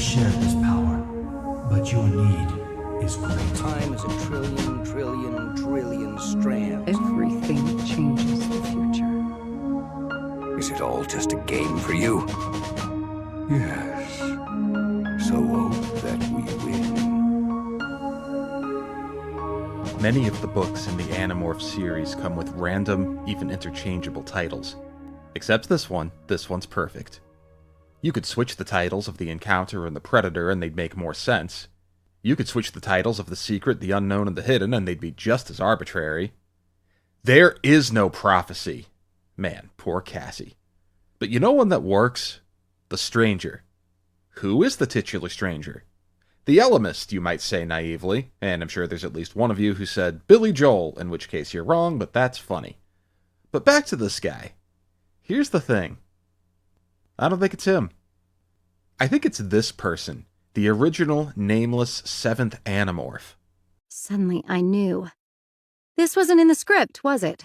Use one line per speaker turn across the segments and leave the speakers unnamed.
shared this power, but your need is great.
Time is a trillion strands.
Everything changes the future.
Is it all just a game for you? Yes. So hope that we win.
Many of the books in the Animorph series come with random, even interchangeable titles. Except this one. This one's perfect. You could switch the titles of the Encounter and the Predator and they'd make more sense. You could switch the titles of the Secret, the Unknown, and the Hidden and they'd be just as arbitrary. There is no prophecy. Man, poor Cassie. But you know one that works? The Stranger. Who is the titular Stranger? The Ellimist, you might say naively, and I'm sure there's at least one of you who said Billy Joel, in which case you're wrong, but that's funny. But back to this guy. Here's the thing. I don't think it's him. I think it's this person, the original nameless 7th Animorph.
Suddenly I knew. This wasn't in the script, was it?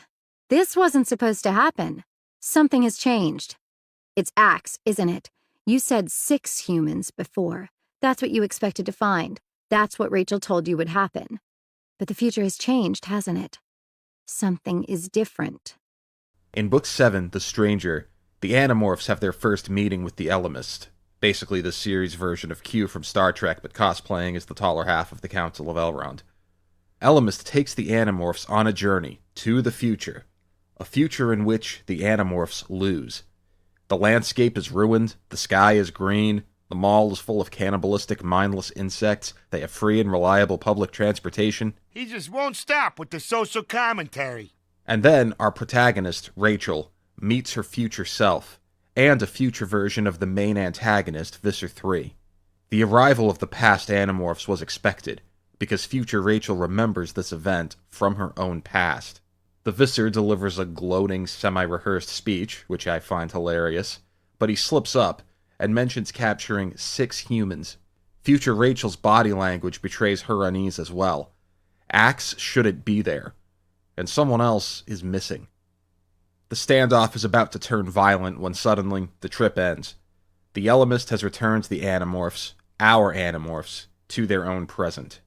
This wasn't supposed to happen. Something has changed. It's Axe, isn't it? You said 6 humans before. That's what you expected to find. That's what Rachel told you would happen. But the future has changed, hasn't it? Something is different.
In Book 7, The Stranger, the Animorphs have their first meeting with the Ellimist, basically the series version of Q from Star Trek, but cosplaying as the taller half of the Council of Elrond. Ellimist takes the Animorphs on a journey to the future, a future in which the Animorphs lose. The landscape is ruined, the sky is green, the mall is full of cannibalistic, mindless insects, they have free and reliable public transportation.
He just won't stop with the social commentary.
And then our protagonist, Rachel, meets her future self, and a future version of the main antagonist, Visser 3. The arrival of the past Animorphs was expected, because future Rachel remembers this event from her own past. The Visser delivers a gloating, semi-rehearsed speech, which I find hilarious, but he slips up and mentions capturing 6 humans. Future Rachel's body language betrays her unease as well. Axe shouldn't be there, and someone else is missing. The standoff is about to turn violent when suddenly the trip ends. The Ellimist has returned the Animorphs, our Animorphs, to their own present.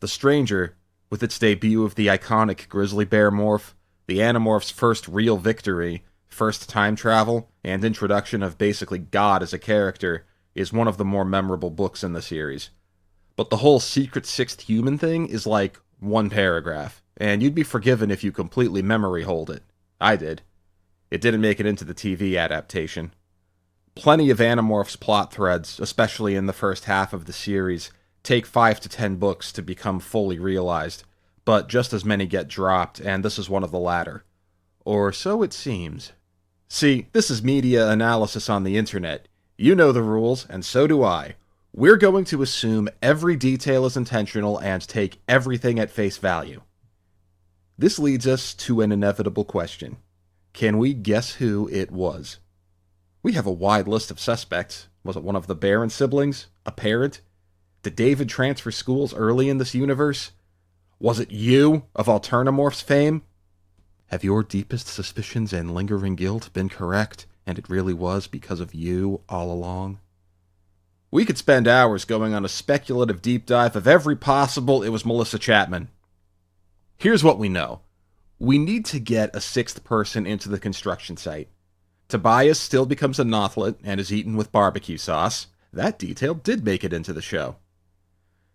The Stranger, with its debut of the iconic grizzly bear morph, the Animorphs' first real victory, first time travel, and introduction of basically God as a character, is one of the more memorable books in the series. But the whole secret 6th human thing is like one paragraph, and you'd be forgiven if you completely memory hold it. I did. It didn't make it into the TV adaptation. Plenty of Animorphs plot threads, especially in the first half of the series, take 5 to 10 books to become fully realized, but just as many get dropped, and this is one of the latter. Or so it seems. See, this is media analysis on the internet. You know the rules, and so do I. We're going to assume every detail is intentional and take everything at face value. This leads us to an inevitable question. Can we guess who it was? We have a wide list of suspects. Was it one of the Baron siblings? A parent? Did David transfer schools early in this universe? Was it you, of Alternamorphs fame? Have your deepest suspicions and lingering guilt been correct, and it really was because of you all along? We could spend hours going on a speculative deep dive of every possible it was Melissa Chapman. Here's what we know. We need to get a 6th person into the construction site. Tobias still becomes a Nothlet and is eaten with barbecue sauce. That detail did make it into the show.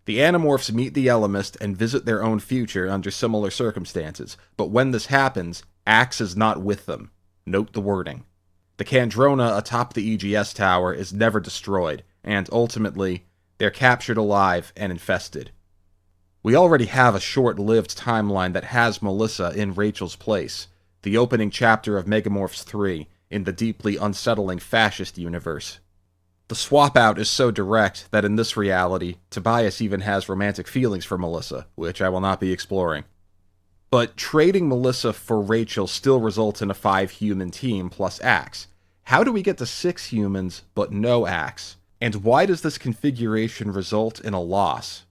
The Animorphs meet the Ellimist and visit their own future under similar circumstances, but when this happens, Axe is not with them. Note the wording. The Kandrona atop the EGS tower is never destroyed, and ultimately, they're captured alive and infested. We already have a short-lived timeline that has Melissa in Rachel's place, the opening chapter of Megamorphs 3, in the deeply unsettling fascist universe. The swap-out is so direct that in this reality, Tobias even has romantic feelings for Melissa, which I will not be exploring. But trading Melissa for Rachel still results in a 5-human team plus Axe. How do we get to 6 humans, but no Axe? And why does this configuration result in a loss?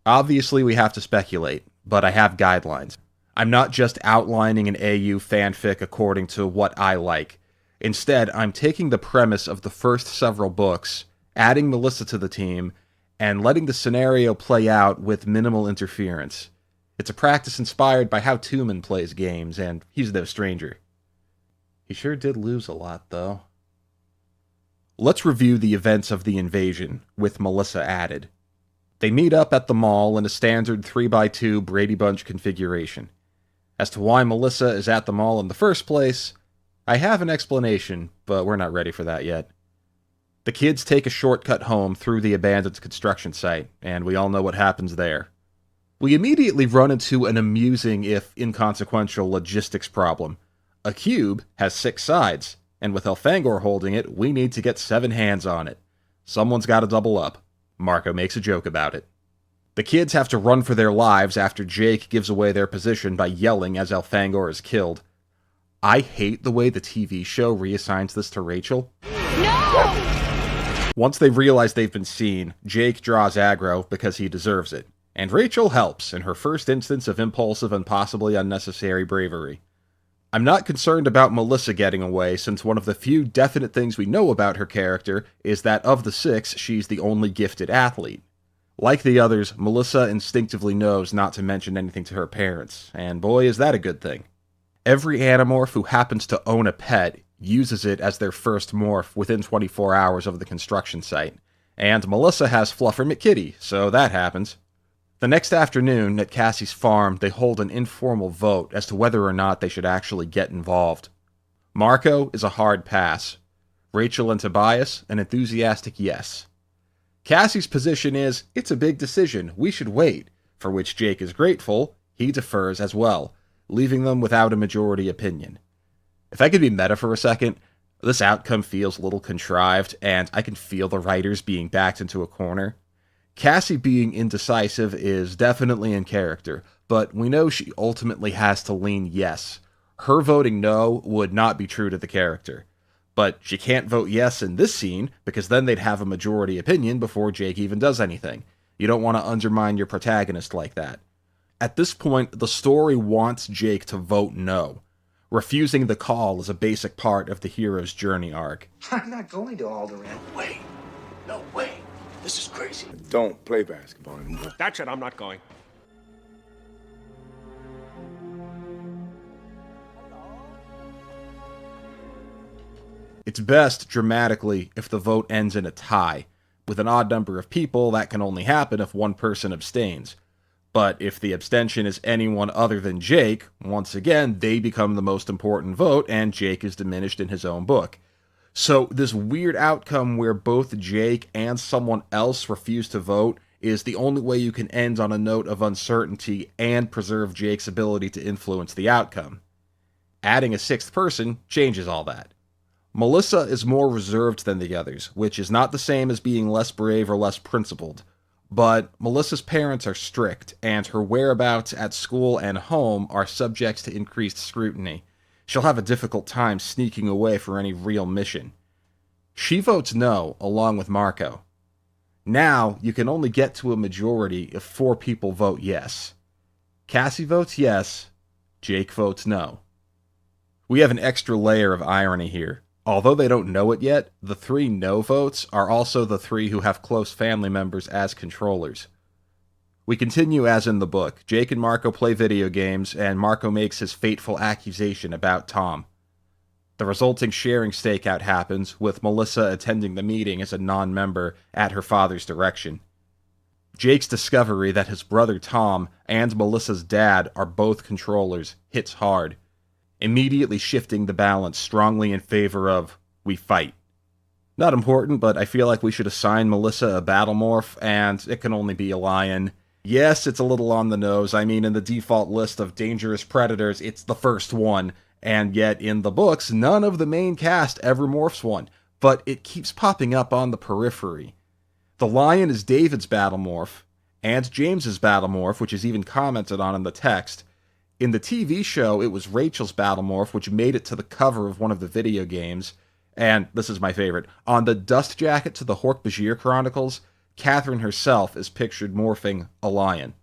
Obviously, we have to speculate, but I have guidelines. I'm not just outlining an AU fanfic according to what I like. Instead, I'm taking the premise of the first several books adding Melissa to the team, and letting the scenario play out with minimal interference. It's a practice inspired by how Tooman plays games, and he's no stranger. He sure did lose a lot, though. Let's review the events of the invasion, with Melissa added. They meet up at the mall in a standard 3x2 Brady Bunch configuration. As to why Melissa is at the mall in the first place, I have an explanation, but we're not ready for that yet. The kids take a shortcut home through the abandoned construction site, and we all know what happens there. We immediately run into an amusing, if inconsequential, logistics problem. A cube has 6 sides, and with Elfangor holding it, we need to get 7 hands on it. Someone's got to double up. Marco makes a joke about it. The kids have to run for their lives after Jake gives away their position by yelling as Elfangor is killed. I hate the way the TV show reassigns this to Rachel. No! Once they realize they've been seen, Jake draws aggro because he deserves it, and Rachel helps in her first instance of impulsive and possibly unnecessary bravery. I'm not concerned about Melissa getting away, since one of the few definite things we know about her character is that of the 6, she's the only gifted athlete. Like the others, Melissa instinctively knows not to mention anything to her parents, and boy is that a good thing. Every Animorph who happens to own a pet uses it as their first morph within 24 hours of the construction site, and Melissa has Fluffer McKitty, so that happens. The next afternoon, at Cassie's farm, they hold an informal vote as to whether or not they should actually get involved. Marco is a hard pass. Rachel and Tobias, an enthusiastic yes. Cassie's position is, it's a big decision, we should wait, for which Jake is grateful. He defers as well, leaving them without a majority opinion. If I could be meta for a second, this outcome feels a little contrived, and I can feel the writers being backed into a corner. Cassie being indecisive is definitely in character, but we know she ultimately has to lean yes. Her voting no would not be true to the character. But she can't vote yes in this scene, because then they'd have a majority opinion before Jake even does anything. You don't want to undermine your protagonist like that. At this point, the story wants Jake to vote no. Refusing the call is a basic part of the hero's journey arc.
I'm not going to Alderaan.
Wait. No way. This is crazy.
Don't play basketball anymore.
That's it, I'm not going.
It's best, dramatically, if the vote ends in a tie. With an odd number of people, that can only happen if one person abstains. But if the abstention is anyone other than Jake, once again, they become the most important vote, and Jake is diminished in his own book. So this weird outcome where both Jake and someone else refuse to vote is the only way you can end on a note of uncertainty and preserve Jake's ability to influence the outcome. Adding a 6th person changes all that. Melissa is more reserved than the others, which is not the same as being less brave or less principled. But Melissa's parents are strict, and her whereabouts at school and home are subject to increased scrutiny. She'll have a difficult time sneaking away for any real mission. She votes no, along with Marco. Now, you can only get to a majority if 4 people vote yes. Cassie votes yes, Jake votes no. We have an extra layer of irony here. Although they don't know it yet, the 3 no votes are also the 3 who have close family members as controllers. We continue as in the book. Jake and Marco play video games, and Marco makes his fateful accusation about Tom. The resulting sharing stakeout happens, with Melissa attending the meeting as a non-member at her father's direction. Jake's discovery that his brother Tom and Melissa's dad are both controllers hits hard, immediately shifting the balance strongly in favor of, we fight. Not important, but I feel like we should assign Melissa a battle morph, and it can only be a lion. Yes, it's a little on the nose. I mean, in the default list of dangerous predators, it's the first one, and yet in the books, none of the main cast ever morphs one, but it keeps popping up on the periphery. The lion is David's battle morph, and James's battle morph, which is even commented on in the text. In the TV show, it was Rachel's battle morph, which made it to the cover of one of the video games, and this is my favorite. On the dust jacket to the Hork-Bajir Chronicles, Catherine herself is pictured morphing a lion.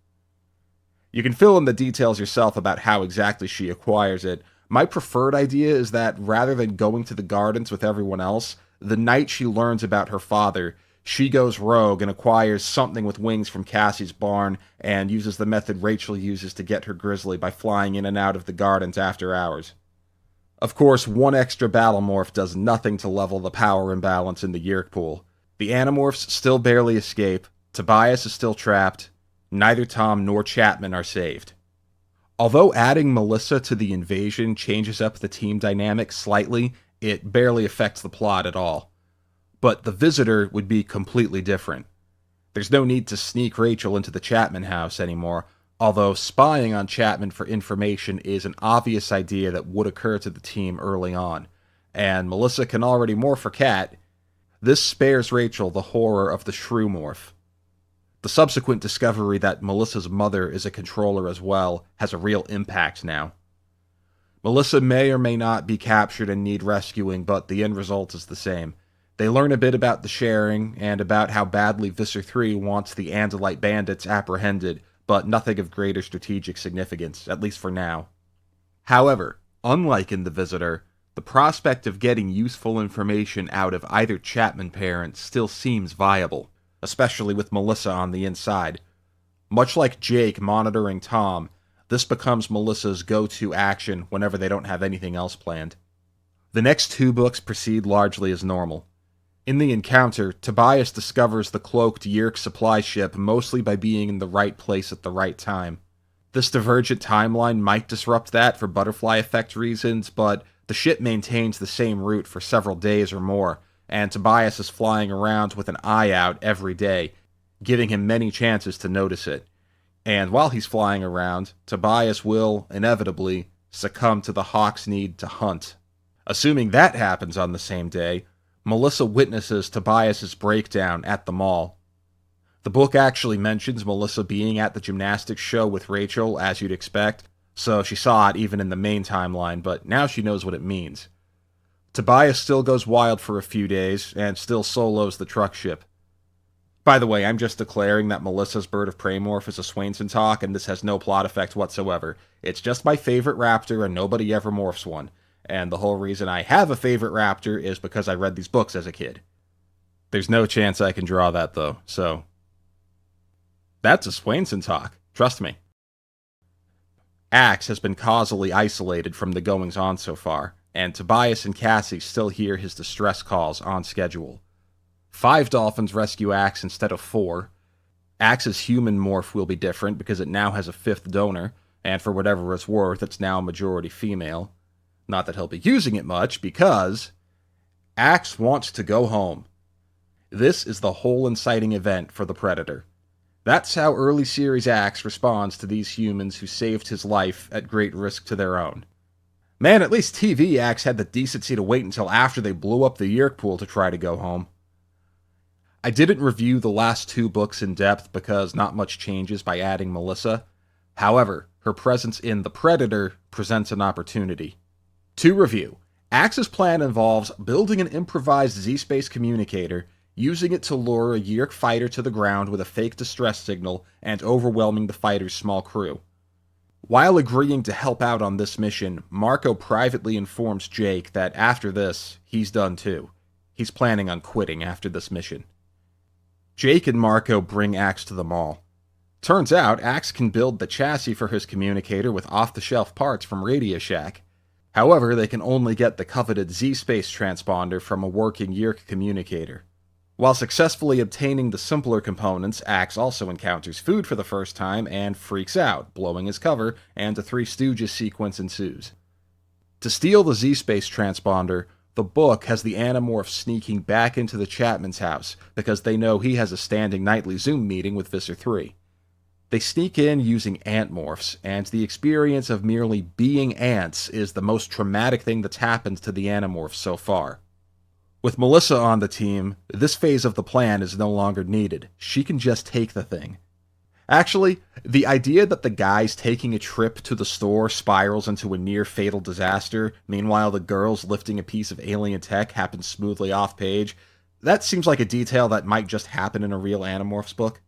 You can fill in the details yourself about how exactly she acquires it. My preferred idea is that rather than going to the gardens with everyone else, the night she learns about her father, She goes rogue and acquires something with wings from Cassie's barn and uses the method Rachel uses to get her grizzly by flying in and out of the gardens after hours. Of course, one extra battle morph does nothing to level the power imbalance in the Yeerk pool. The Animorphs still barely escape, Tobias is still trapped, neither Tom nor Chapman are saved. Although adding Melissa to the invasion changes up the team dynamic slightly, it barely affects the plot at all. But the visitor would be completely different. There's no need to sneak Rachel into the Chapman house anymore, although spying on Chapman for information is an obvious idea that would occur to the team early on, and Melissa can already morph her cat. This spares Rachel the horror of the shrew morph. The subsequent discovery that Melissa's mother is a controller as well has a real impact now. Melissa may or may not be captured and need rescuing, but the end result is the same. They learn a bit about the sharing, and about how badly Visser 3 wants the Andalite bandits apprehended, but nothing of greater strategic significance, at least for now. However, unlike in The Visitor, the prospect of getting useful information out of either Chapman parent still seems viable, especially with Melissa on the inside. Much like Jake monitoring Tom, this becomes Melissa's go-to action whenever they don't have anything else planned. The next 2 books proceed largely as normal. In the encounter, Tobias discovers the cloaked Yeerk supply ship mostly by being in the right place at the right time. This divergent timeline might disrupt that for butterfly effect reasons, but the ship maintains the same route for several days or more, and Tobias is flying around with an eye out every day, giving him many chances to notice it. And while he's flying around, Tobias will, inevitably, succumb to the Hawk's need to hunt. Assuming that happens on the same day, Melissa witnesses Tobias's breakdown at the mall. The book actually mentions Melissa being at the gymnastics show with Rachel, as you'd expect, so she saw it even in the main timeline, but now she knows what it means. Tobias still goes wild for a few days, and still solos the truck ship. By the way, I'm just declaring that Melissa's Bird of Prey morph is a Swainson talk, and this has no plot effect whatsoever. It's just my favorite raptor, and nobody ever morphs one. And the whole reason I have a favorite raptor is because I read these books as a kid. There's no chance I can draw that, though, so... That's a Swainson talk, trust me. Axe has been causally isolated from the goings-on so far, and Tobias and Cassie still hear his distress calls on schedule. 5 dolphins rescue Axe instead of 4. Axe's human morph will be different because it now has a 5th donor, and for whatever it's worth, it's now majority female. Not that he'll be using it much, because Axe wants to go home. This is the whole inciting event for the Predator. That's how early series Axe responds to these humans who saved his life at great risk to their own. Man, at least TV Axe had the decency to wait until after they blew up the Yeerk pool to try to go home. I didn't review the last 2 books in depth because not much changes by adding Melissa. However, her presence in The Predator presents an opportunity. To review, Axe's plan involves building an improvised Z-Space communicator, using it to lure a Yeerk fighter to the ground with a fake distress signal, and overwhelming the fighter's small crew. While agreeing to help out on this mission, Marco privately informs Jake that after this, he's done too. He's planning on quitting after this mission. Jake and Marco bring Axe to the mall. Turns out, Axe can build the chassis for his communicator with off-the-shelf parts from Radio Shack. However, they can only get the coveted Z-Space transponder from a working Yeerk communicator. While successfully obtaining the simpler components, Axe also encounters food for the first time and freaks out, blowing his cover, and a Three Stooges sequence ensues. To steal the Z-Space transponder, the book has the Animorphs sneaking back into the Chapman's house because they know he has a standing nightly Zoom meeting with Visser 3. They sneak in using Antmorphs, and the experience of merely being ants is the most traumatic thing that's happened to the Animorphs so far. With Melissa on the team, this phase of the plan is no longer needed. She can just take the thing. Actually, the idea that the guys taking a trip to the store spirals into a near-fatal disaster, meanwhile the girls lifting a piece of alien tech happens smoothly off-page, that seems like a detail that might just happen in a real Animorphs book.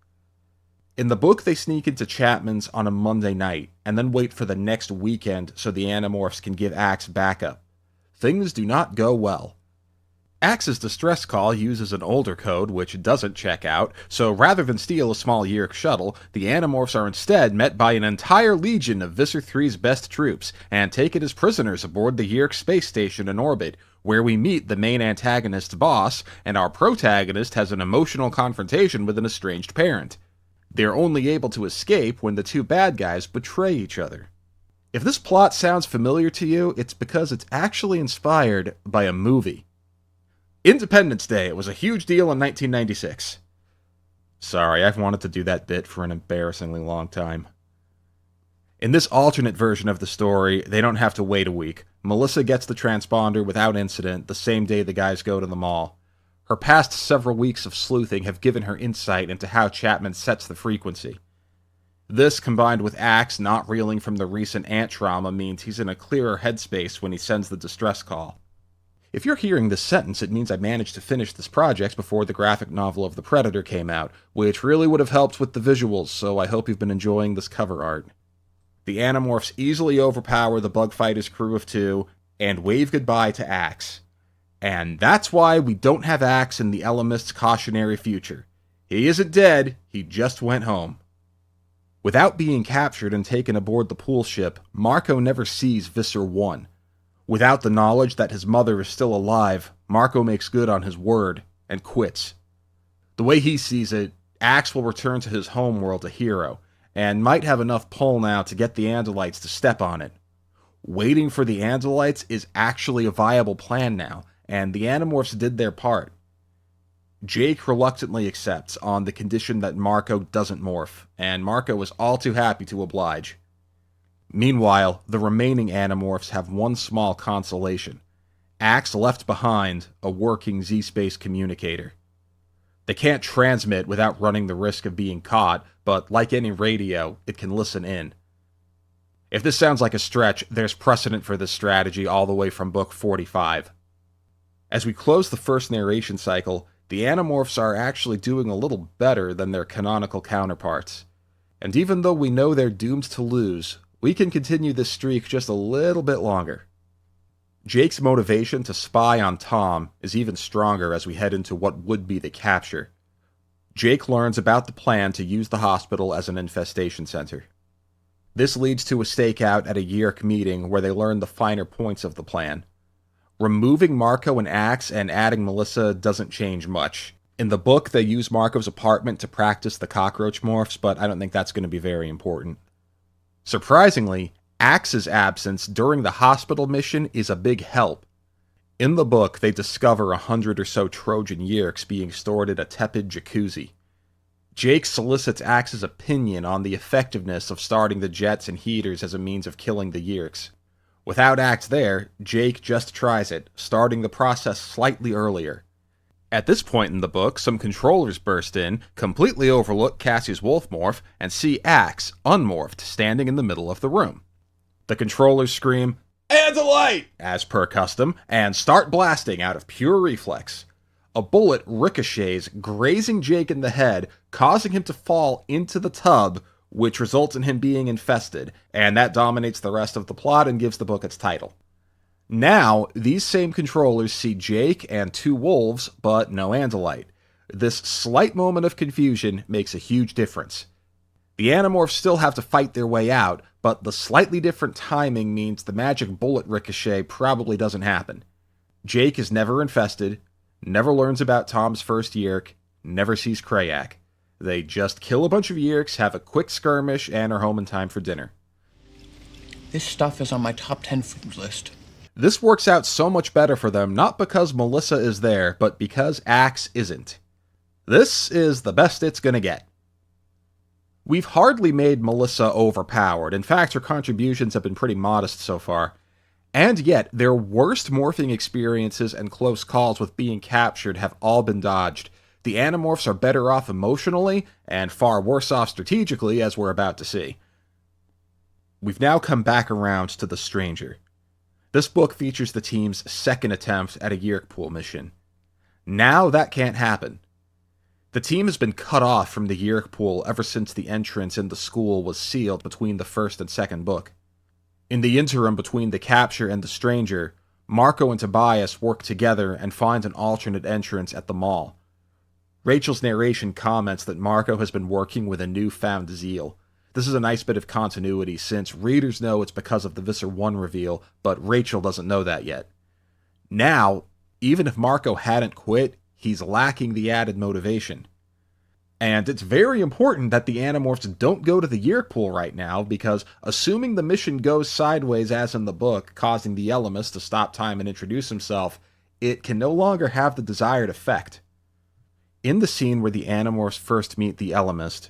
In the book, they sneak into Chapman's on a Monday night, and then wait for the next weekend so the Animorphs can give Axe backup. Things do not go well. Axe's distress call uses an older code which doesn't check out, so rather than steal a small Yeerk shuttle, the Animorphs are instead met by an entire legion of Visser 3's best troops, and taken as prisoners aboard the Yeerk space station in orbit, where we meet the main antagonist's boss, and our protagonist has an emotional confrontation with an estranged parent. They're only able to escape when the two bad guys betray each other. If this plot sounds familiar to you, it's because it's actually inspired by a movie. Independence Day. It was a huge deal in 1996. Sorry, I've wanted to do that bit for an embarrassingly long time. In this alternate version of the story, they don't have to wait a week. Melissa gets the transponder without incident the same day the guys go to the mall. Her past several weeks of sleuthing have given her insight into how Chapman sets the frequency. This, combined with Axe not reeling from the recent ant trauma, means he's in a clearer headspace when he sends the distress call. If you're hearing this sentence, it means I managed to finish this project before the graphic novel of The Predator came out, which really would have helped with the visuals, so I hope you've been enjoying this cover art. The Animorphs easily overpower the Bugfighter's crew of 2, and wave goodbye to Axe. And that's why we don't have Axe in the Ellimist's cautionary future. He isn't dead, he just went home. Without being captured and taken aboard the pool ship, Marco never sees Visser 1. Without the knowledge that his mother is still alive, Marco makes good on his word and quits. The way he sees it, Axe will return to his homeworld a hero, and might have enough pull now to get the Andalites to step on it. Waiting for the Andalites is actually a viable plan now, and the Animorphs did their part. Jake reluctantly accepts on the condition that Marco doesn't morph, and Marco is all too happy to oblige. Meanwhile, the remaining Animorphs have one small consolation. Axe left behind a working Z-Space communicator. They can't transmit without running the risk of being caught, but like any radio, it can listen in. If this sounds like a stretch, there's precedent for this strategy all the way from book 45. As we close the first narration cycle, the Animorphs are actually doing a little better than their canonical counterparts. And even though we know they're doomed to lose, we can continue this streak just a little bit longer. Jake's motivation to spy on Tom is even stronger as we head into what would be the capture. Jake learns about the plan to use the hospital as an infestation center. This leads to a stakeout at a Yeerk meeting where they learn the finer points of the plan. Removing Marco and Axe and adding Melissa doesn't change much. In the book, they use Marco's apartment to practice the cockroach morphs, but I don't think that's going to be very important. Surprisingly, Axe's absence during the hospital mission is a big help. In the book, they discover 100 or so Trojan Yeerks being stored in a tepid jacuzzi. Jake solicits Axe's opinion on the effectiveness of starting the jets and heaters as a means of killing the Yeerks. Without Axe there, Jake just tries it, starting the process slightly earlier. At this point in the book, some controllers burst in, completely overlook Cassie's wolf morph, and see Axe, unmorphed, standing in the middle of the room. The controllers scream, "Andalite!" as per custom, and start blasting out of pure reflex. A bullet ricochets, grazing Jake in the head, causing him to fall into the tub, which results in him being infested, and that dominates the rest of the plot and gives the book its title. Now, these same controllers see Jake and 2 wolves, but no Andalite. This slight moment of confusion makes a huge difference. The Animorphs still have to fight their way out, but the slightly different timing means the magic bullet ricochet probably doesn't happen. Jake is never infested, never learns about Tom's first Yeerk, never sees Krayak. They just kill a bunch of Yeerks, have a quick skirmish, and are home in time for dinner.
This stuff is on my top 10 food list.
This works out so much better for them, not because Melissa is there, but because Axe isn't. This is the best it's gonna get. We've hardly made Melissa overpowered. In fact, her contributions have been pretty modest so far. And yet, their worst morphing experiences and close calls with being captured have all been dodged. The Animorphs are better off emotionally, and far worse off strategically, as we're about to see. We've now come back around to the Stranger. This book features the team's second attempt at a Yeerk pool mission. Now that can't happen. The team has been cut off from the Yeerk pool ever since the entrance in the school was sealed between the first and second book. In the interim between the capture and the Stranger, Marco and Tobias work together and find an alternate entrance at the mall. Rachel's narration comments that Marco has been working with a newfound zeal. This is a nice bit of continuity since readers know it's because of the Visser 1 reveal, but Rachel doesn't know that yet. Now, even if Marco hadn't quit, he's lacking the added motivation. And it's very important that the Animorphs don't go to the Yeerk pool right now, because assuming the mission goes sideways as in the book, causing the Ellimist to stop time and introduce himself, it can no longer have the desired effect. In the scene where the Animorphs first meet the Ellimist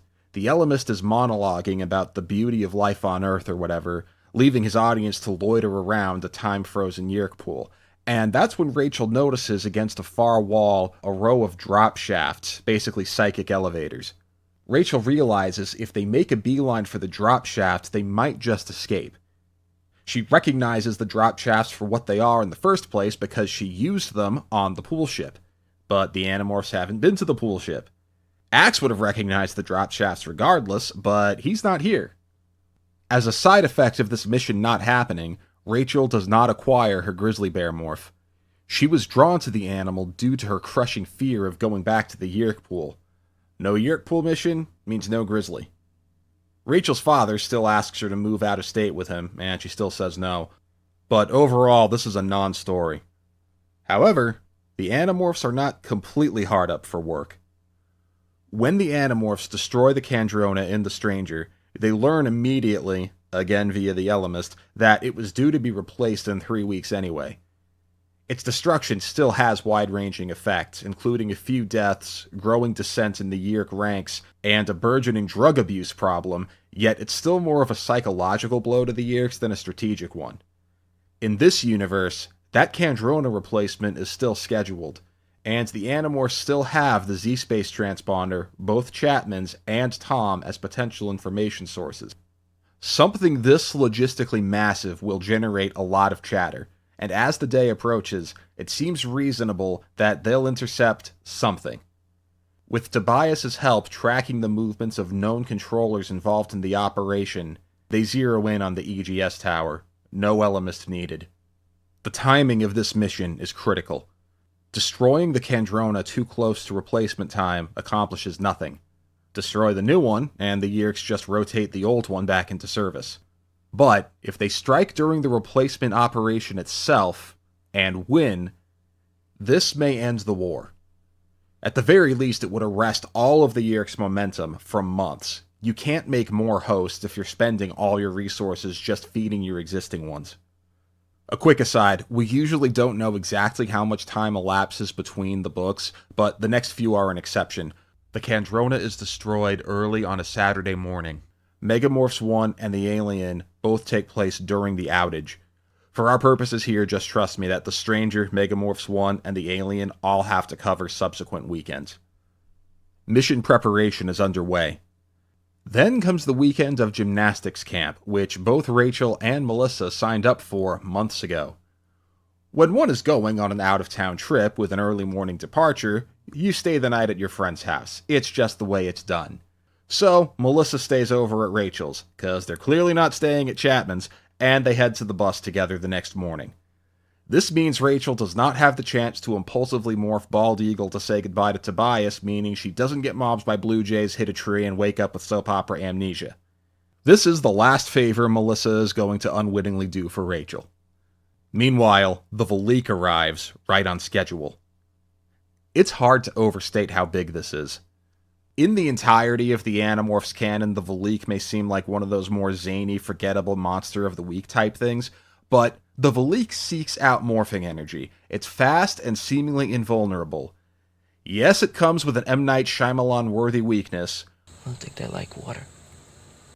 is monologuing about the beauty of life on Earth or whatever, leaving his audience to loiter around a time-frozen Yeerk pool. And that's when Rachel notices against a far wall a row of drop shafts, basically psychic elevators. Rachel realizes if they make a beeline for the drop shafts, they might just escape. She recognizes the drop shafts for what they are in the first place because she used them on the pool ship. But the Animorphs haven't been to the pool ship. Axe would have recognized the drop shafts regardless, but he's not here. As a side effect of this mission not happening, Rachel does not acquire her grizzly bear morph. She was drawn to the animal due to her crushing fear of going back to the Yeerk pool. No Yeerk pool mission means no grizzly. Rachel's father still asks her to move out of state with him, and she still says no. But overall, this is a non-story. However, the Animorphs are not completely hard up for work. When the Animorphs destroy the Kandrona in The Stranger, they learn immediately, again via the Ellimist, that it was due to be replaced in 3 weeks anyway. Its destruction still has wide-ranging effects, including a few deaths, growing dissent in the Yeerk ranks, and a burgeoning drug abuse problem, yet it's still more of a psychological blow to the Yeerks than a strategic one. In this universe, that Kandrona replacement is still scheduled, and the Animorphs still have the Z-Space transponder, both Chapman's and Tom as potential information sources. Something this logistically massive will generate a lot of chatter, and as the day approaches, it seems reasonable that they'll intercept something. With Tobias's help tracking the movements of known controllers involved in the operation, they zero in on the EGS tower. No Ellimist needed. The timing of this mission is critical. Destroying the Kandrona too close to replacement time accomplishes nothing. Destroy the new one, and the Yeerks just rotate the old one back into service. But if they strike during the replacement operation itself, and win, this may end the war. At the very least, it would arrest all of the Yeerks' momentum for months. You can't make more hosts if you're spending all your resources just feeding your existing ones. A quick aside, we usually don't know exactly how much time elapses between the books, but the next few are an exception. The Kandrona is destroyed early on a Saturday morning. Megamorphs 1 and the Alien both take place during the outage. For our purposes here, just trust me that the Stranger, Megamorphs 1, and the Alien all have to cover subsequent weekends. Mission preparation is underway. Then comes the weekend of gymnastics camp, which both Rachel and Melissa signed up for months ago. When one is going on an out-of-town trip with an early morning departure, you stay the night at your friend's house. It's just the way it's done. So, Melissa stays over at Rachel's, because they're clearly not staying at Chapman's, and they head to the bus together the next morning. This means Rachel does not have the chance to impulsively morph Bald Eagle to say goodbye to Tobias, meaning she doesn't get mobbed by blue jays, hit a tree, and wake up with soap opera amnesia. This is the last favor Melissa is going to unwittingly do for Rachel. Meanwhile, the Veleek arrives, right on schedule. It's hard to overstate how big this is. In the entirety of the Animorphs canon, the Veleek may seem like one of those more zany, forgettable monster of the week type things, but the Veleek seeks out morphing energy. It's fast and seemingly invulnerable. Yes, it comes with an M. Night Shyamalan-worthy weakness.
I don't think they like water.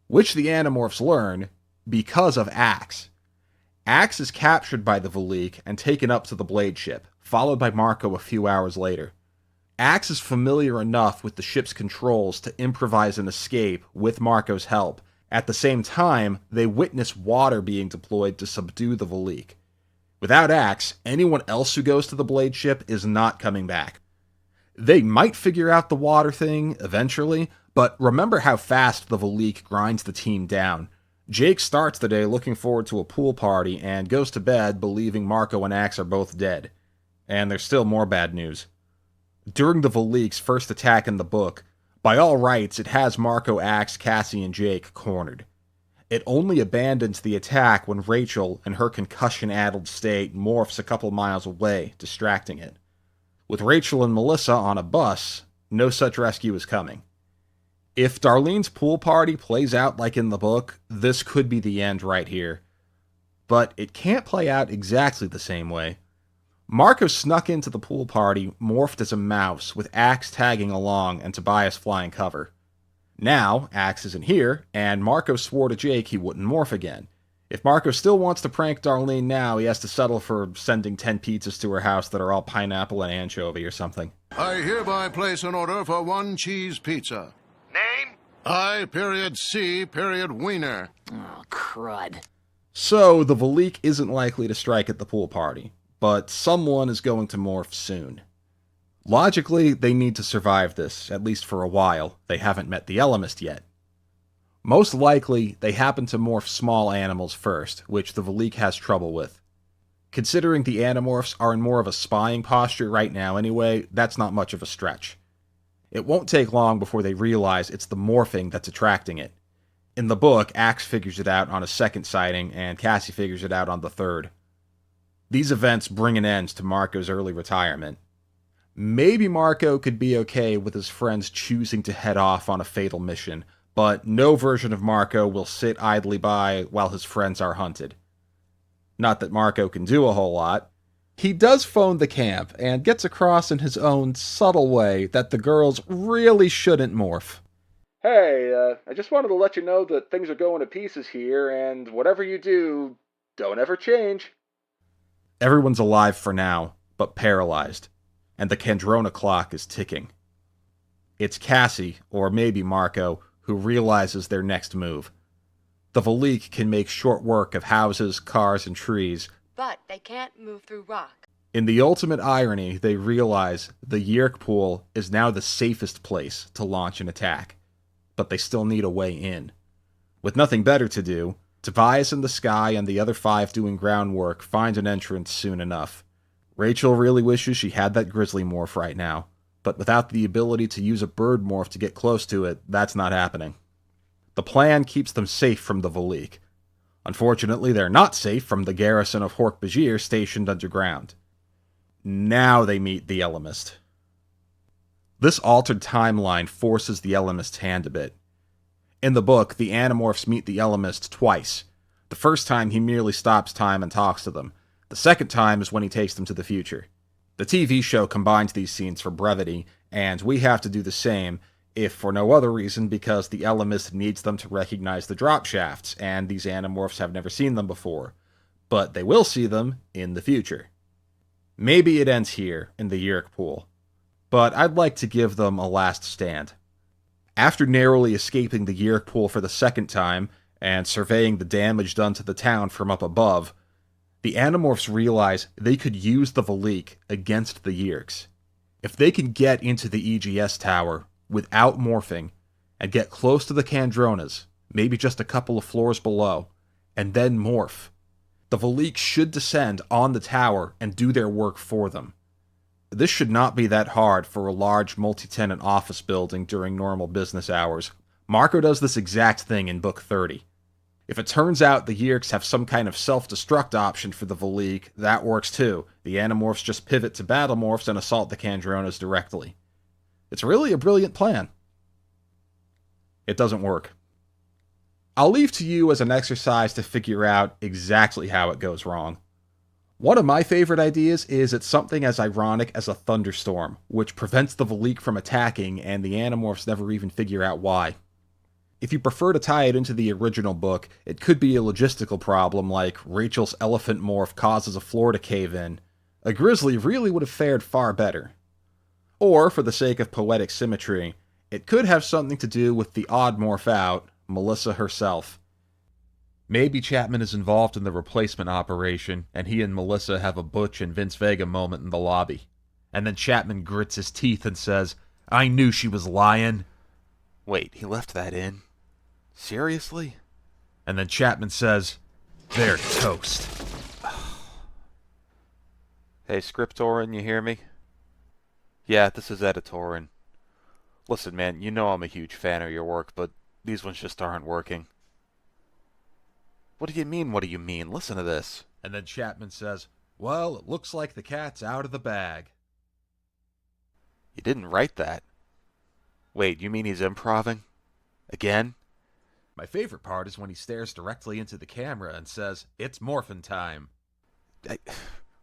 Which the Animorphs learn because of Axe. Axe is captured by the Veleek and taken up to the Blade ship, followed by Marco a few hours later. Axe is familiar enough with the ship's controls to improvise an escape with Marco's help. At the same time, they witness water being deployed to subdue the Veleek. Without Axe, anyone else who goes to the Blade ship is not coming back. They might figure out the water thing eventually, but remember how fast the Veleek grinds the team down. Jake starts the day looking forward to a pool party and goes to bed believing Marco and Axe are both dead. And there's still more bad news. During the Veleek's first attack in the book, by all rights, it has Marco, Axe, Cassie, and Jake cornered. It only abandons the attack when Rachel, in her concussion-addled state, morphs a couple miles away, distracting it. With Rachel and Melissa on a bus, no such rescue is coming. If Darlene's pool party plays out like in the book, this could be the end right here. But it can't play out exactly the same way. Marco snuck into the pool party, morphed as a mouse, with Axe tagging along and Tobias flying cover. Now, Axe isn't here, and Marco swore to Jake he wouldn't morph again. If Marco still wants to prank Darlene now, he has to settle for sending 10 pizzas to her house that are all pineapple and anchovy or something.
I hereby place an order for 1 cheese pizza.
Name?
I.C.Wiener.
Oh, crud.
So, the Veleek isn't likely to strike at the pool party, but someone is going to morph soon. Logically, they need to survive this, at least for a while. They haven't met the Ellimist yet. Most likely, they happen to morph small animals first, which the Veleek has trouble with. Considering the Animorphs are in more of a spying posture right now anyway, that's not much of a stretch. It won't take long before they realize it's the morphing that's attracting it. In the book, Axe figures it out on a second sighting, and Cassie figures it out on the third. These events bring an end to Marco's early retirement. Maybe Marco could be okay with his friends choosing to head off on a fatal mission, but no version of Marco will sit idly by while his friends are hunted. Not that Marco can do a whole lot. He does phone the camp, and gets across in his own subtle way that the girls really shouldn't morph. Hey, I just wanted to let you know that things are going to pieces here, and whatever you do, don't ever change. Everyone's alive for now, but paralyzed, and the Kandrona clock is ticking. It's Cassie, or maybe Marco, who realizes their next move. The Veleek can make short work of houses, cars, and trees,
but they can't move through rock.
In the ultimate irony, they realize the Yeerk pool is now the safest place to launch an attack, but they still need a way in. With nothing better to do, Tobias in the sky and the other 5 doing groundwork find an entrance soon enough. Rachel really wishes she had that grizzly morph right now, but without the ability to use a bird morph to get close to it, that's not happening. The plan keeps them safe from the Veleek. Unfortunately, they're not safe from the garrison of Hork-Bajir stationed underground. Now they meet the Ellimist. This altered timeline forces the Ellimist's hand a bit. In the book, the Animorphs meet the Ellimist twice. The first time he merely stops time and talks to them. The second time is when he takes them to the future. The TV show combines these scenes for brevity, and we have to do the same, if for no other reason because the Ellimist needs them to recognize the drop shafts, and these Animorphs have never seen them before. But they will see them in the future. Maybe it ends here, in the Yeerk pool. But I'd like to give them a last stand. After narrowly escaping the Yeerk pool for the second time, and surveying the damage done to the town from up above, the Animorphs realize they could use the Veleek against the Yeerks. If they can get into the EGS tower without morphing, and get close to the Kandronas, maybe just a couple of floors below, and then morph, the Veleek should descend on the tower and do their work for them. This should not be that hard for a large multi-tenant office building during normal business hours. Marco does this exact thing in Book 30. If it turns out the Yeerks have some kind of self-destruct option for the Veleek, that works too. The Animorphs just pivot to battle morphs and assault the Kandronas directly. It's really a brilliant plan. It doesn't work. I'll leave to you as an exercise to figure out exactly how it goes wrong. One of my favorite ideas is it's something as ironic as a thunderstorm, which prevents the Veleek from attacking and the Animorphs never even figure out why. If you prefer to tie it into the original book, it could be a logistical problem like Rachel's elephant morph causes a floor to cave in. A grizzly really would have fared far better. Or, for the sake of poetic symmetry, it could have something to do with the odd morph out, Melissa herself. Maybe Chapman is involved in the replacement operation, and he and Melissa have a Butch and Vince Vega moment in the lobby. And then Chapman grits his teeth and says, "I knew she was lying." Wait, he left that in? Seriously? And then Chapman says, "They're toast." Hey, Scriptorin, you hear me? Yeah, this is Editorin. Listen, man, you know I'm a huge fan of your work, but these ones just aren't working. What do you mean, what do you mean? Listen to this. And then Chapman says, "Well, it looks like the cat's out of the bag." You didn't write that. Wait, you mean he's improving? Again? My favorite part is when he stares directly into the camera and says, "It's morphin' time."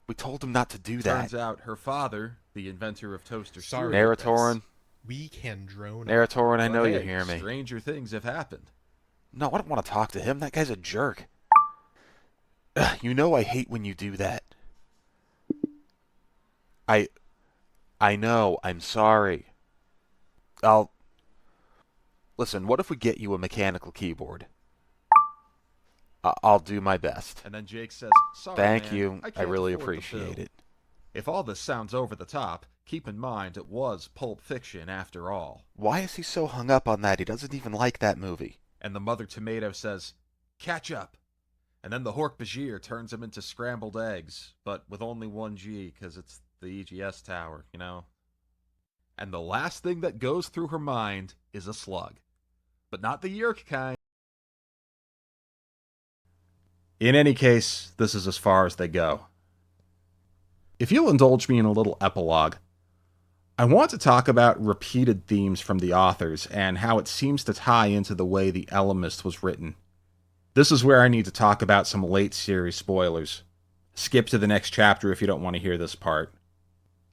We told him not to do that. Turns out her father, the inventor of toaster cereal. Narratorin.
We Kandrona.
Narratorin, I know you hear me. Stranger things have happened. No, I don't want to talk to him. That guy's a jerk. You know I hate when you do that. I know. I'm sorry. Listen, what if we get you a mechanical keyboard? I'll do my best. And then Jake says, "Sorry, Thank you. I really appreciate it." If all this sounds over the top, keep in mind it was Pulp Fiction after all. Why is he so hung up on that? He doesn't even like that movie. And the Mother Tomato says, "Catch up." And then the Hork-Bajir turns him into scrambled eggs, but with only one G, because it's the EGS tower, you know? And the last thing that goes through her mind is a slug. But not the Yerk kind. In any case, this is as far as they go. If you'll indulge me in a little epilogue, I want to talk about repeated themes from the authors and how it seems to tie into the way the Ellimist was written. This is where I need to talk about some late series spoilers. Skip to the next chapter if you don't want to hear this part.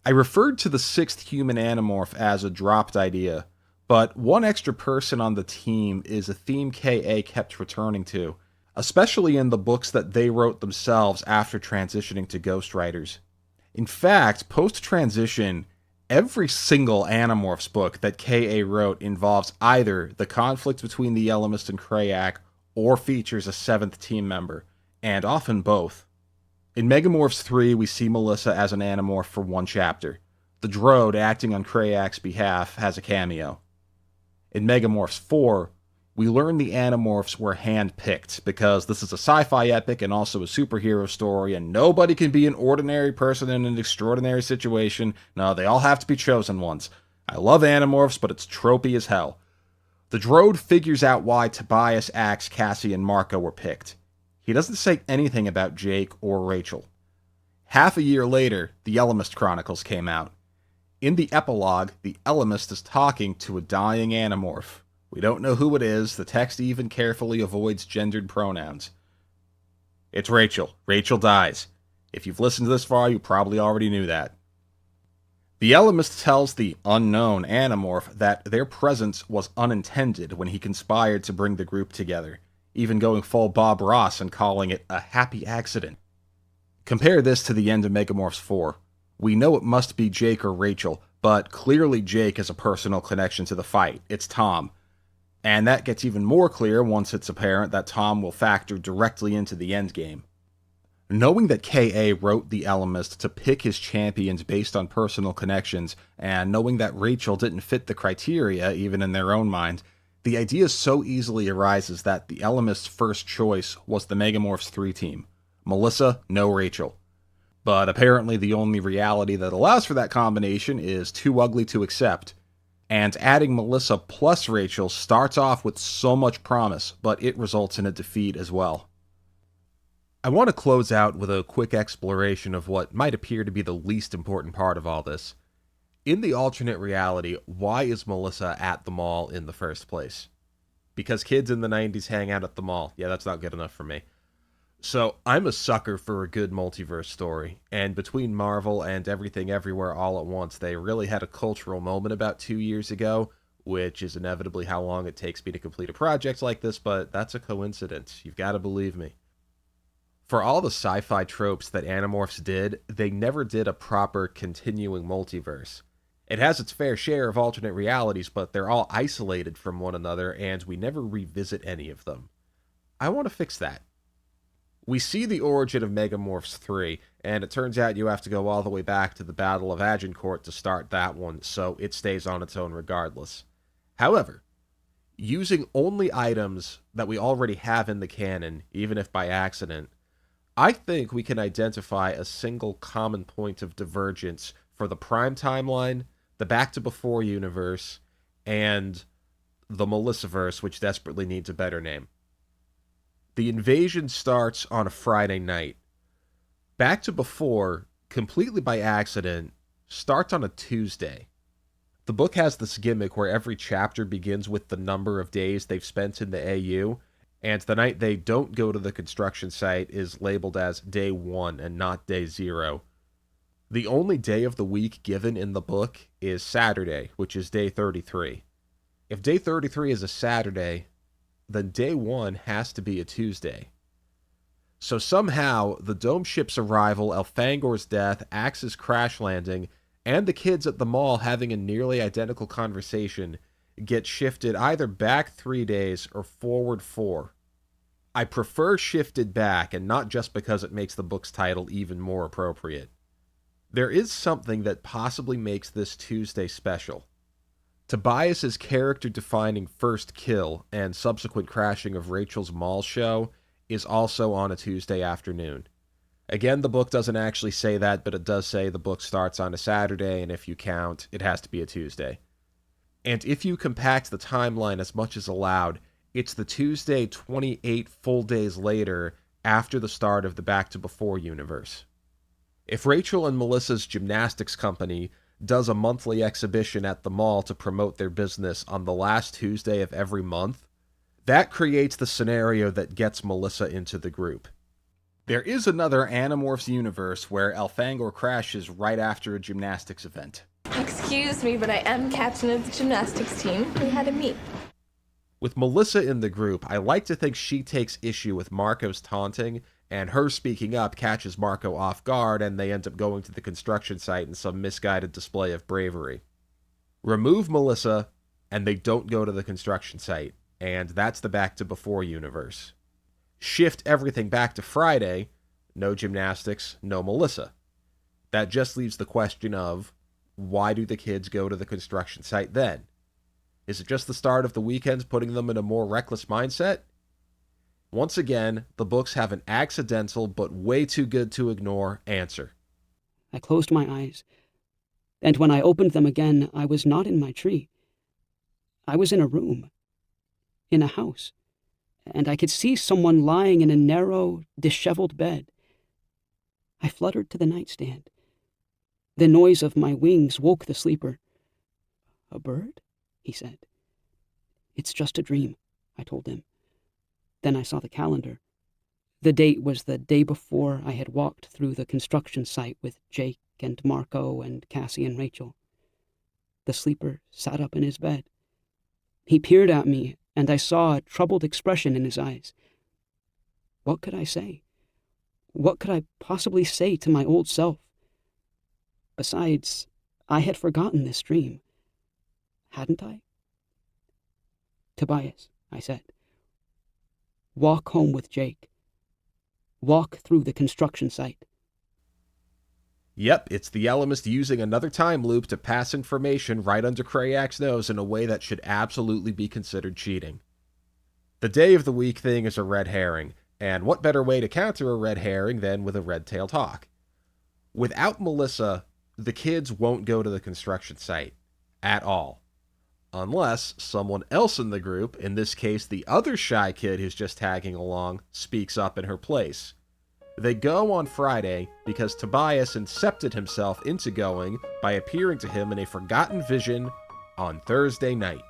I referred to the 6th human Animorph as a dropped idea, but one extra person on the team is a theme K.A. kept returning to, especially in the books that they wrote themselves after transitioning to ghostwriters. In fact, post-transition, every single Animorphs book that K.A. wrote involves either the conflict between the Ellimist and Krayak or features a 7th team member, and often both. In Megamorphs 3, we see Melissa as an Animorph for one chapter. The Drode, acting on Krayak's behalf, has a cameo. In Megamorphs 4, we learn the Animorphs were hand-picked, because this is a sci-fi epic and also a superhero story, and nobody can be an ordinary person in an extraordinary situation. No, they all have to be chosen ones. I love Animorphs, but it's tropey as hell. The Drode figures out why Tobias, Axe, Cassie, and Marco were picked. He doesn't say anything about Jake or Rachel. Half a year later, the Ellimist Chronicles came out. In the epilogue, the Ellimist is talking to a dying Animorph. We don't know who it is. The text even carefully avoids gendered pronouns. It's Rachel. Rachel dies. If you've listened to this far, you probably already knew that. The Ellimist tells the unknown Animorph that their presence was unintended when he conspired to bring the group together, even going full Bob Ross and calling it a happy accident. Compare this to the end of Megamorphs 4. We know it must be Jake or Rachel, but clearly Jake has a personal connection to the fight. It's Tom. And that gets even more clear once it's apparent that Tom will factor directly into the endgame. Knowing that K.A. wrote the Ellimist to pick his champions based on personal connections, and knowing that Rachel didn't fit the criteria, even in their own mind, the idea so easily arises that the Ellimist's first choice was the Megamorphs 3 team. Melissa, no Rachel. But apparently the only reality that allows for that combination is too ugly to accept. And adding Melissa plus Rachel starts off with so much promise, but it results in a defeat as well. I want to close out with a quick exploration of what might appear to be the least important part of all this. In the alternate reality, why is Melissa at the mall in the first place? Because kids in the 90s hang out at the mall. Yeah, that's not good enough for me. So, I'm a sucker for a good multiverse story, and between Marvel and Everything Everywhere All at Once, they really had a cultural moment about 2 years ago, which is inevitably how long it takes me to complete a project like this, but that's a coincidence. You've got to believe me. For all the sci-fi tropes that Animorphs did, they never did a proper continuing multiverse. It has its fair share of alternate realities, but they're all isolated from one another, and we never revisit any of them. I want to fix that. We see the origin of Megamorphs 3, and it turns out you have to go all the way back to the Battle of Agincourt to start that one, so it stays on its own regardless. However, Using only items that we already have in the canon, even if by accident, I think we can identify a single common point of divergence for the Prime timeline, the Back to Before universe, and the Melissaverse, which desperately needs a better name. The invasion starts on a Friday night. Back to Before, completely by accident, starts on a Tuesday. The book has this gimmick where every chapter begins with the number of days they've spent in the AU, and the night they don't go to the construction site is labeled as day 1 and not day 0. The only day of the week given in the book is Saturday, which is day 33. If day 33 is a Saturday, then day 1 has to be a Tuesday. So somehow, the dome ship's arrival, Elfangor's death, Axe's crash landing, and the kids at the mall having a nearly identical conversation get shifted either back 3 days or forward 4. I prefer shifted back, and not just because it makes the book's title even more appropriate. There is something that possibly makes this Tuesday special. Tobias's character-defining first kill and subsequent crashing of Rachel's mall show is also on a Tuesday afternoon. Again, the book doesn't actually say that, but it does say the book starts on a Saturday, and if you count, it has to be a Tuesday. And if you compact the timeline as much as allowed, it's the Tuesday 28 full days later after the start of the Back to Before universe. If Rachel and Melissa's gymnastics company does a monthly exhibition at the mall to promote their business on the last Tuesday of every month, that creates the scenario that gets Melissa into the group. There is another Animorphs universe where Elfangor crashes right after a gymnastics event.
Excuse me, but I am captain of the gymnastics team. We had a meet.
With Melissa in the group, I like to think she takes issue with Marco's taunting, and her speaking up catches Marco off guard, and they end up going to the construction site in some misguided display of bravery. Remove Melissa, and they don't go to the construction site, and that's the Back to Before universe. Shift everything back to Friday, no gymnastics, no Melissa. That just leaves the question of, why do the kids go to the construction site then? Is it just the start of the weekends putting them in a more reckless mindset? Once again, the books have an accidental but way too good to ignore answer.
I closed my eyes, and when I opened them again, I was not in my tree. I was in a room, in a house, and I could see someone lying in a narrow, disheveled bed. I fluttered to the nightstand. The noise of my wings woke the sleeper. "A bird?" he said. "It's just a dream," I told him. Then I saw the calendar. The date was the day before I had walked through the construction site with Jake and Marco and Cassie and Rachel. The sleeper sat up in his bed. He peered at me, and I saw a troubled expression in his eyes. What could I say? What could I possibly say to my old self? Besides, I had forgotten this dream. Hadn't I? "Tobias," I said, "walk home with Jake. Walk through the construction site."
Yep, it's the Ellimist using another time loop to pass information right under Krayak's nose in a way that should absolutely be considered cheating. The day of the week thing is a red herring, and what better way to counter a red herring than with a red-tailed hawk? Without Melissa, the kids won't go to the construction site. At all. Unless someone else in the group, in this case the other shy kid who's just tagging along, speaks up in her place. They go on Friday because Tobias incepted himself into going by appearing to him in a forgotten vision on Thursday night.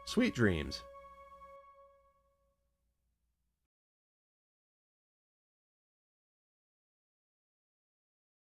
Sweet dreams.